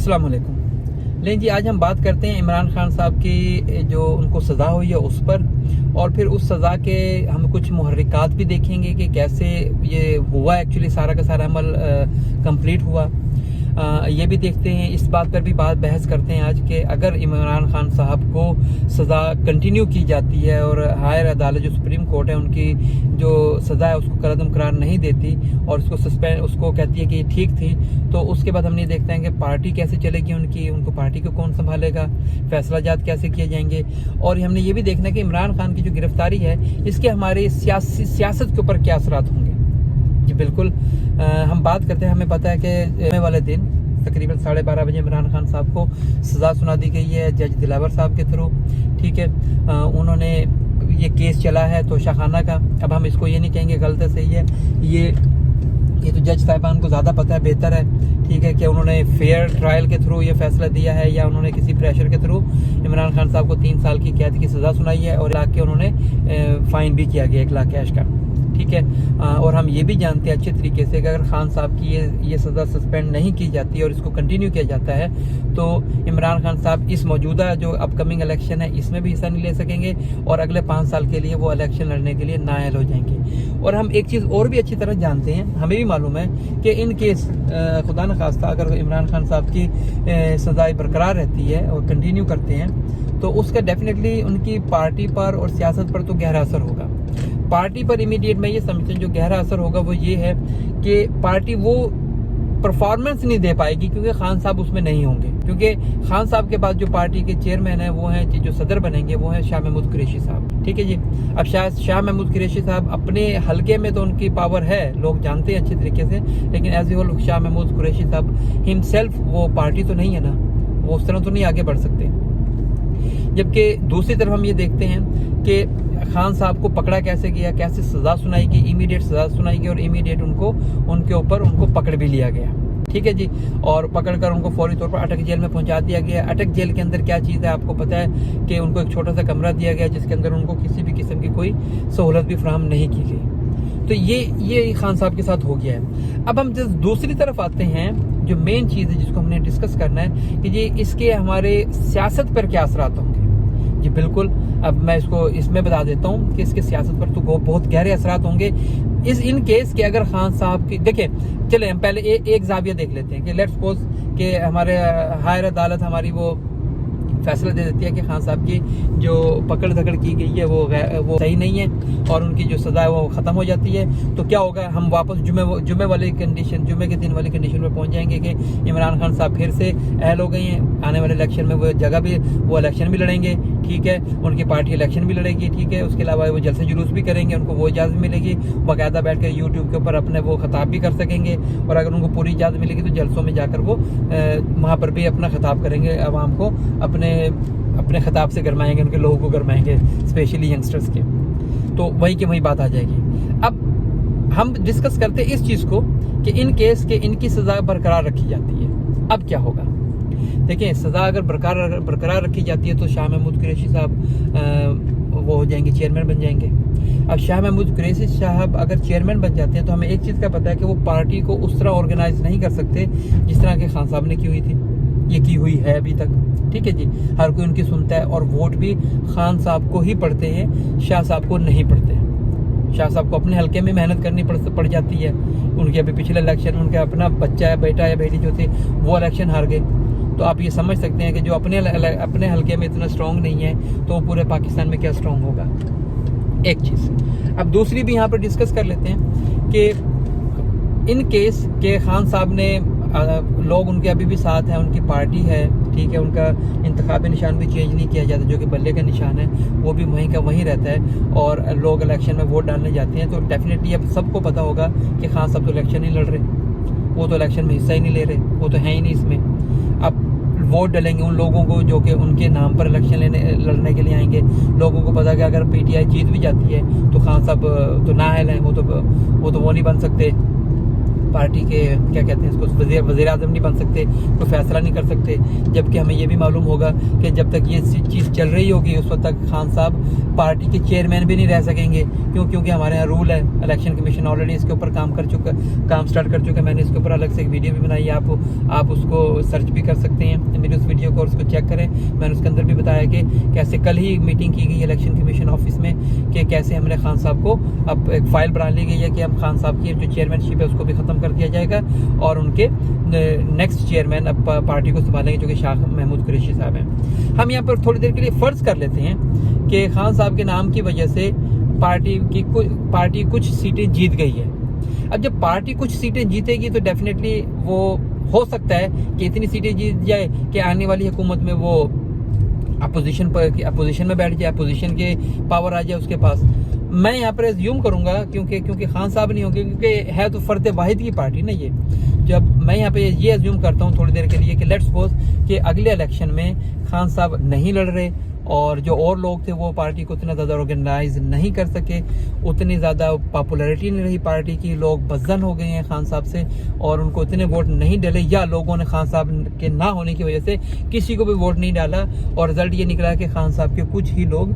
अस्सलाम वालेकुम। लेकिन जी आज हम बात करते हैं इमरान खान साहब की जो उनको सज़ा हुई है उस पर, और फिर उस सज़ा के हम कुछ मुहर्रिकात भी देखेंगे कि कैसे ये हुआ, एक्चुअली सारा का सारा अमल कंप्लीट हुआ। ये भी देखते हैं, इस बात पर भी बहस करते हैं आज कि अगर इमरान खान साहब को सज़ा कंटिन्यू की जाती है और हायर अदालत जो सुप्रीम कोर्ट है उनकी जो सज़ा है उसको कलअदम करार नहीं देती और उसको कहती है कि ये ठीक थी, तो उसके बाद हम ये देखते हैं कि पार्टी कैसे चलेगी उनको पार्टी को कौन संभालेगा, फैसला जात कैसे किए जाएंगे। और हमने ये भी देखना है कि इमरान खान की जो गिरफ्तारी है इसके हमारे सियासत के ऊपर क्या असरात होंगे। जी बिल्कुल, हम बात करते हैं, हमें पता है कि आने वाले दिन तकरीबन 12:30 बजे इमरान खान साहब को सज़ा सुना दी गई है जज दिलावर साहब के थ्रू। ठीक है, उन्होंने ये केस चला है तोशाखाना का। अब हम इसको ये नहीं कहेंगे गलत सही है, ये तो जज साहिबान को ज़्यादा पता है, बेहतर है। ठीक है कि उन्होंने फेयर ट्रायल के थ्रू ये फैसला दिया है या उन्होंने किसी प्रेशर के थ्रू इमरान खान साहब को 3 साल की कैद की सज़ा सुनाई है और लाख के उन्होंने फ़ाइन भी किया गया 1 लाख कैश का। ठीक है, और हम ये भी जानते हैं अच्छे तरीके से कि अगर खान साहब की ये सज़ा सस्पेंड नहीं की जाती और इसको कंटिन्यू किया जाता है तो इमरान खान साहब इस मौजूदा जो अपकमिंग इलेक्शन है इसमें भी हिस्सा नहीं ले सकेंगे और अगले 5 साल के लिए वो इलेक्शन लड़ने के लिए नाअहल हो जाएंगे। और हम एक चीज़ और भी अच्छी तरह जानते हैं, हमें भी मालूम है कि इन केस खुदा न खास्ता अगर इमरान खान साहब की सज़ाएँ बरकरार रहती है और कंटिन्यू करते हैं तो उसका डेफिनेटली उनकी पार्टी पर और सियासत पर तो गहरा असर होगा। पार्टी पर इमीडिएट मैं ये समझता हूँ जो गहरा असर होगा वो ये है कि पार्टी वो परफॉर्मेंस नहीं दे पाएगी क्योंकि खान साहब उसमें नहीं होंगे, क्योंकि खान साहब के बाद जो पार्टी के चेयरमैन है वो हैं जो सदर बनेंगे वो हैं शाह महमूद कुरैशी साहब। ठीक है जी, अब शाह महमूद कुरैशी साहब अपने हलके में तो उनकी पावर है, लोग जानते हैं अच्छे तरीके से, लेकिन as a whole Shah Mahmood Qureshi साहब हिमसेल्फ वो पार्टी तो नहीं है ना, वो उस तरह तो नहीं आगे बढ़ सकते। जबकि दूसरी तरफ हम ये देखते हैं कि खान साहब को पकड़ा कैसे गया, कैसे सज़ा सुनाई गई, इमीडिएट सज़ा सुनाई गई और इमीडिएट उनके ऊपर पकड़ भी लिया गया। ठीक है जी, और पकड़कर उनको फौरी तौर पर अटक जेल में पहुंचा दिया गया। अटक जेल के अंदर क्या चीज़ है आपको पता है कि उनको एक छोटा सा कमरा दिया गया जिसके अंदर उनको किसी भी किस्म की कोई सहूलत भी फराहम नहीं की गई। तो ये खान साहब के साथ हो गया है। अब हम जब दूसरी तरफ आते हैं, जो मेन चीज़ है जिसको हमने डिस्कस करना है कि ये इसके हमारे सियासत पर क्या असरात होंगे। जी बिल्कुल, अब मैं इसमें बता देता हूँ कि इसके सियासत पर तो बहुत गहरे असरात होंगे। इन केस के अगर खान साहब की देखें, चले हम पहले एक जाविया देख लेते हैं कि लेट्स सपोज कि हमारे हायर अदालत हमारी वो फैसला दे देती है कि खान साहब की जो पकड़ धकड़ की गई है वो सही नहीं है और उनकी जो सज़ा है वो ख़त्म हो जाती है। तो क्या होगा, हम वापस जुमे के दिन वाली कंडीशन पर पहुंच जाएंगे कि इमरान खान साहब फिर से अहल हो गए हैं, आने वाले इलेक्शन में वो इलेक्शन भी लड़ेंगे। ठीक है, उनकी पार्टी इलेक्शन भी लड़ेगी। ठीक है, उसके अलावा वो जलसे जुलूस भी करेंगे, उनको वो इजाज़त मिलेगी, बाकायदा बैठ कर यूट्यूब के ऊपर अपने वो खिताब भी कर सकेंगे और अगर उनको पूरी इजाज़त मिलेगी तो जलसों में जाकर वो वहाँ पर भी अपना खिताब करेंगे, आवाम को अपने खिताब से गरमाएंगे, उनके लोगों को गरमाएंगे, स्पेशली यंगस्टर्स के। तो वही की वही बात आ जाएगी। अब हम डिस्कस करते हैं इस चीज़ को कि इन केस के इनकी सज़ा बरकरार रखी जाती है। अब क्या होगा, देखिए सज़ा अगर बरकरार रखी जाती है तो शाह महमूद कुरैशी साहब वो हो जाएंगे, चेयरमैन बन जाएंगे। अब शाह महमूद कुरैशी साहब अगर चेयरमैन बन जाते हैं तो हमें एक चीज़ का पता है कि वो पार्टी को उस तरह ऑर्गेनाइज नहीं कर सकते जिस तरह के खान साहब ने की हुई थी, ये की हुई है अभी तक। ठीक है जी, हर कोई उनकी सुनता है और वोट भी खान साहब को ही पड़ते हैं, शाह साहब को नहीं पड़ते। शाह साहब को अपने हल्के में मेहनत करनी पड़ जाती है। उनके अभी पिछले इलेक्शन उनके अपना बच्चा या बेटा या बेटी जो थे वो इलेक्शन हार गए। तो आप ये समझ सकते हैं कि जो अपने हल्के में इतना स्ट्रांग नहीं है तो पूरे पाकिस्तान में क्या स्ट्रांग होगा। एक चीज़, अब दूसरी भी यहाँ पर डिस्कस कर लेते हैं कि इन केस के खान साहब ने लोग उनके अभी भी साथ हैं, उनकी पार्टी है। ठीक है, उनका इंतखाबी निशान भी चेंज नहीं किया जाता, जो कि बल्ले का निशान है वो भी वहीं का वहीं रहता है और लोग इलेक्शन में वोट डालने जाते हैं। तो डेफिनेटली अब सबको पता होगा कि खान साहब तो इलेक्शन नहीं लड़ रहे, वो तो इलेक्शन में हिस्सा ही नहीं ले रहे, वो तो है ही नहीं इसमें। अब वोट डालेंगे उन लोगों को जो कि उनके नाम पर इलेक्शन लड़ने के लिए आएंगे। लोगों को पता कि अगर पीटीआई जीत भी जाती है तो खान साहब तो नाअहल हैं, वो तो नहीं बन सकते। पार्टी के क्या कहते हैं इसको वज़ीर आज़म नहीं बन सकते, कोई फैसला नहीं कर सकते। जबकि हमें ये भी मालूम होगा कि जब तक ये चीज़ चल रही होगी उस वक्त तक खान साहब पार्टी के चेयरमैन भी नहीं रह सकेंगे। क्योंकि हमारे यहाँ रूल है, इलेक्शन कमीशन ऑलरेडी इसके ऊपर काम स्टार्ट कर चुका है। मैंने इसके ऊपर अलग से एक वीडियो भी बनाई है, आप उसको सर्च भी कर सकते हैं मेरी उस वीडियो को और उसको चेक करें। मैंने उसके अंदर भी बताया कि कैसे कल ही मीटिंग की गई इलेक्शन कमीशन ऑफिस में कि कैसे हमने खान साहब को अब एक फाइल बना ली गई है कि हम खान साहब की जो चेयरमैनशिप है उसको भी ख़त्म कर दिया जाएगा और उनके नेक्स्ट चेयरमैन अब पार्टी को संभालेंगे जो कि शाह महमूद कुरैशी साहब हैं। हम यहाँ पर थोड़ी देर के लिए फ़र्ज़ कर लेते हैं कि खान साहब के नाम की वजह से पार्टी कुछ सीटें जीत गई है। अब जब पार्टी कुछ सीटें जीतेगी तो डेफिनेटली वो हो सकता है कि इतनी सीटें जीत जाए कि आने वाली हुकूमत में वो अपोजिशन में बैठ जाए, अपोजिशन के पावर आ जाए उसके पास। मैं यहाँ पर एज्यूम करूँगा क्योंकि खान साहब नहीं होंगे, क्योंकि है तो फ़र्द वाहिद की पार्टी ना ये। जब मैं यहाँ पे ये एज्यूम करता हूँ थोड़ी देर के लिए कि लेट्स सपोज कि अगले इलेक्शन में खान साहब नहीं लड़ रहे और जो और लोग थे वो पार्टी को उतना ज़्यादा ऑर्गेनाइज नहीं कर सके, उतनी ज़्यादा पॉपुलैरिटी नहीं रही पार्टी की, लोग बज़न हो गए हैं खान साहब से और उनको इतने वोट नहीं डले, या लोगों ने खान साहब के ना होने की वजह से किसी को भी वोट नहीं डाला और रिजल्ट ये निकला कि खान साहब के कुछ ही लोग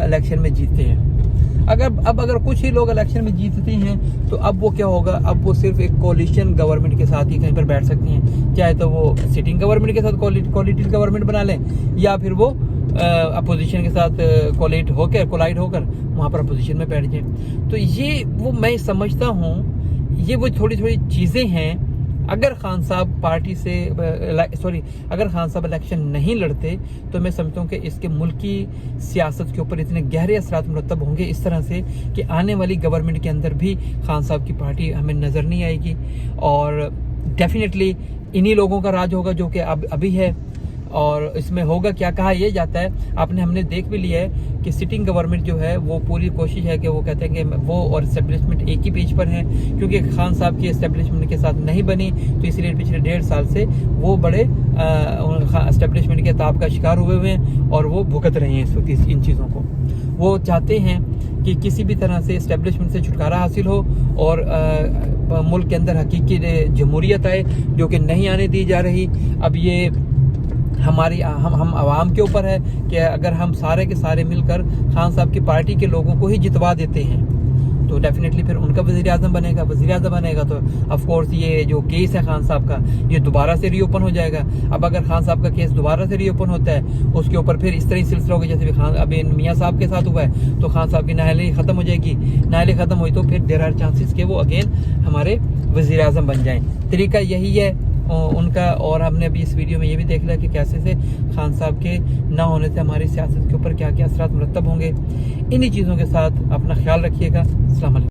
इलेक्शन में जीते हैं। अगर कुछ ही लोग इलेक्शन में जीतते हैं तो अब वो क्या होगा, अब वो सिर्फ एक कोलिशन गवर्नमेंट के साथ ही कहीं पर बैठ सकती हैं, चाहे तो वो सिटिंग गवर्नमेंट के साथ कोलिटेड गवर्नमेंट बना लें या फिर वो अपोजिशन के साथ कोलाइड होकर वहाँ पर अपोजिशन में बैठ जाए। तो ये वो मैं समझता हूँ ये वो थोड़ी चीज़ें हैं। अगर खान साहब अगर खान साहब इलेक्शन नहीं लड़ते तो मैं समझता हूँ कि इसके मुल्क की सियासत के ऊपर इतने गहरे असरात मुरतब होंगे इस तरह से कि आने वाली गवर्नमेंट के अंदर भी खान साहब की पार्टी हमें नज़र नहीं आएगी और डेफिनेटली इन्हीं लोगों का राज होगा जो कि अभी है। और इसमें होगा क्या, कहा यह जाता है, हमने देख भी लिया है कि सिटिंग गवर्नमेंट जो है वो पूरी कोशिश है कि वो कहते हैं कि वो और एस्टेब्लिशमेंट एक ही पेज पर है, क्योंकि खान साहब की एस्टेब्लिशमेंट के साथ नहीं बनी तो इसलिए पिछले 1.5 साल से वो बड़े एस्टेब्लिशमेंट के ताब का शिकार हुए हैं और वो भुगत रहे हैं इस वक्त इन चीज़ों को। वो चाहते हैं कि किसी भी तरह से एस्टेब्लिशमेंट से छुटकारा हासिल हो और मुल्क के अंदर हकीकी जमहूरियत आए जो कि नहीं आने दी जा रही। अब ये हम आवाम के ऊपर है कि अगर हम सारे के सारे मिलकर खान साहब की पार्टी के लोगों को ही जितवा देते हैं तो डेफिनेटली फिर उनका वज़ीर आज़म बनेगा तो ऑफ कोर्स ये जो केस है खान साहब का ये दोबारा से रीओपन हो जाएगा। अब अगर खान साहब का केस दोबारा से रीओपन होता है उसके ऊपर फिर इस तरह ही सिलसिला होगा जैसे अभी मियाँ साहब के साथ हुआ है, तो खान साहब की नाअहली ख़त्म हो जाएगी। नाअहली ख़त्म हुई तो फिर देयर आर चांसेस कि वो अगेन हमारे वज़ीर आज़म बन जाएँ। तरीका यही है उनका। और हमने अभी इस वीडियो में ये भी देख लिया कि कैसे से खान साहब के ना होने से हमारी सियासत के ऊपर क्या क्या असरात मुरतब होंगे। इन्हीं चीज़ों के साथ अपना ख्याल रखिएगा। अस्सलाम वालेकुम।